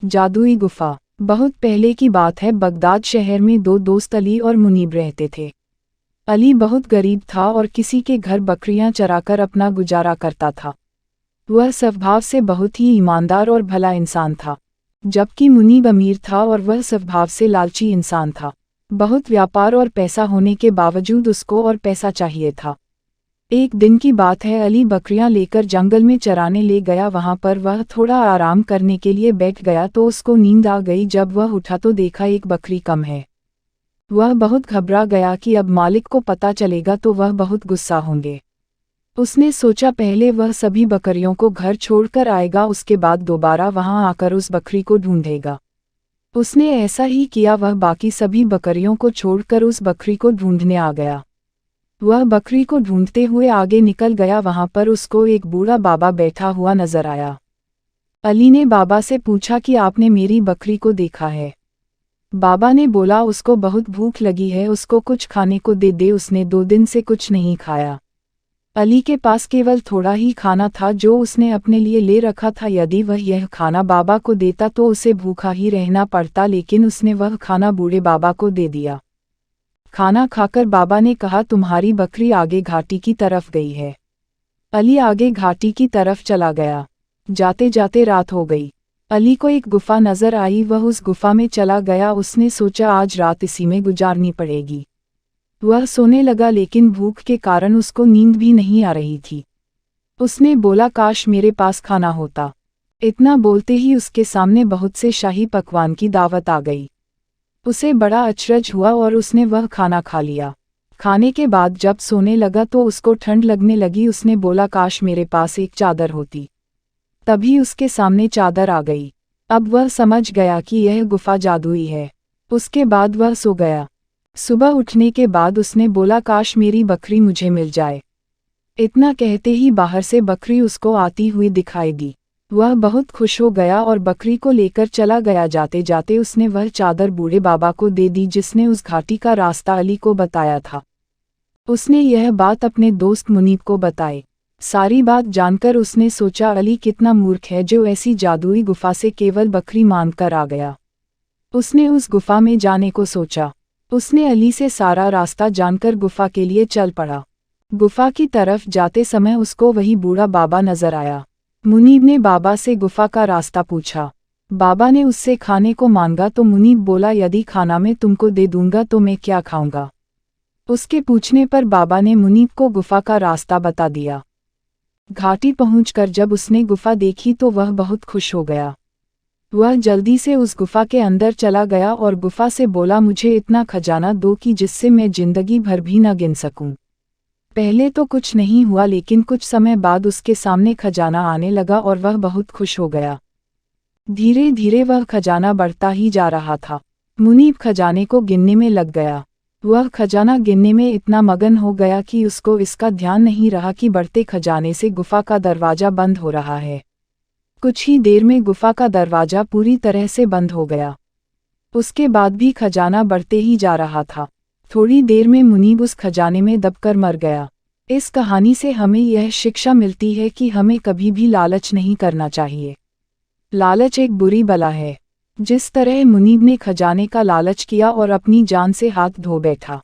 जादुई गुफा। बहुत पहले की बात है, बगदाद शहर में दो दोस्त अली और मुनीब रहते थे। अली बहुत गरीब था और किसी के घर बकरियां चराकर अपना गुजारा करता था। वह स्वभाव से बहुत ही ईमानदार और भला इंसान था, जबकि मुनीब अमीर था और वह स्वभाव से लालची इंसान था। बहुत व्यापार और पैसा होने के बावजूद उसको और पैसा चाहिए था। एक दिन की बात है, अली बकरियां लेकर जंगल में चराने ले गया। वहां पर वह थोड़ा आराम करने के लिए बैठ गया तो उसको नींद आ गई। जब वह उठा तो देखा एक बकरी कम है। वह बहुत घबरा गया कि अब मालिक को पता चलेगा तो वह बहुत गुस्सा होंगे। उसने सोचा पहले वह सभी बकरियों को घर छोड़कर आएगा, उसके बाद दोबारा वहां आकर उस बकरी को ढूंढेगा। उसने ऐसा ही किया। वह बाकी सभी बकरियों को छोड़कर उस बकरी को ढूंढने आ गया। वह बकरी को ढूंढते हुए आगे निकल गया। वहां पर उसको एक बूढ़ा बाबा बैठा हुआ नजर आया। अली ने बाबा से पूछा कि आपने मेरी बकरी को देखा है? बाबा ने बोला उसको बहुत भूख लगी है, उसको कुछ खाने को दे दे, उसने 2 दिन से कुछ नहीं खाया। अली के पास केवल थोड़ा ही खाना था जो उसने अपने लिए ले रखा था। यदि वह यह खाना बाबा को देता तो उसे भूखा ही रहना पड़ता, लेकिन उसने वह खाना बूढ़े बाबा को दे दिया। खाना खाकर बाबा ने कहा, तुम्हारी बकरी आगे घाटी की तरफ गई है। अली आगे घाटी की तरफ चला गया। जाते जाते रात हो गई। अली को एक गुफा नजर आई। वह उस गुफा में चला गया। उसने सोचा आज रात इसी में गुजारनी पड़ेगी। वह सोने लगा, लेकिन भूख के कारण उसको नींद भी नहीं आ रही थी। उसने बोला, काश मेरे पास खाना होता। इतना बोलते ही उसके सामने बहुत से शाही पकवान की दावत आ गई। उसे बड़ा अचरज हुआ और उसने वह खाना खा लिया। खाने के बाद जब सोने लगा तो उसको ठंड लगने लगी। उसने बोला, काश मेरे पास एक चादर होती। तभी उसके सामने चादर आ गई। अब वह समझ गया कि यह गुफा जादुई है। उसके बाद वह सो गया। सुबह उठने के बाद उसने बोला, काश मेरी बकरी मुझे मिल जाए। इतना कहते ही बाहर से बकरी उसको आती हुई दिखाई दी। वह बहुत खुश हो गया और बकरी को लेकर चला गया। जाते जाते उसने वह चादर बूढ़े बाबा को दे दी जिसने उस घाटी का रास्ता अली को बताया था। उसने यह बात अपने दोस्त मुनीब को बताई। सारी बात जानकर उसने सोचा, अली कितना मूर्ख है जो ऐसी जादुई गुफा से केवल बकरी मांगकर आ गया। उसने उस गुफा में जाने को सोचा। उसने अली से सारा रास्ता जानकर गुफा के लिए चल पड़ा। गुफा की तरफ जाते समय उसको वही बूढ़ा बाबा नजर आया। मुनीब ने बाबा से गुफा का रास्ता पूछा। बाबा ने उससे खाने को मांगा तो मुनीब बोला, यदि खाना मैं तुमको दे दूंगा तो मैं क्या खाऊंगा? उसके पूछने पर बाबा ने मुनीब को गुफा का रास्ता बता दिया। घाटी पहुंचकर जब उसने गुफा देखी तो वह बहुत खुश हो गया। वह जल्दी से उस गुफा के अंदर चला गया और गुफा से बोला, मुझे इतना खजाना दो कि जिससे मैं जिंदगी भर भी न गिन सकूं। पहले तो कुछ नहीं हुआ, लेकिन कुछ समय बाद उसके सामने खजाना आने लगा और वह बहुत खुश हो गया। धीरे धीरे वह खजाना बढ़ता ही जा रहा था। मुनीब खजाने को गिनने में लग गया। वह खजाना गिनने में इतना मगन हो गया कि उसको इसका ध्यान नहीं रहा कि बढ़ते खजाने से गुफा का दरवाजा बंद हो रहा है। कुछ ही देर में गुफा का दरवाजा पूरी तरह से बंद हो गया। उसके बाद भी खजाना बढ़ते ही जा रहा था। थोड़ी देर में मुनीब उस खजाने में दबकर मर गया। इस कहानी से हमें यह शिक्षा मिलती है कि हमें कभी भी लालच नहीं करना चाहिए। लालच एक बुरी बला है। जिस तरह मुनीब ने खजाने का लालच किया और अपनी जान से हाथ धो बैठा।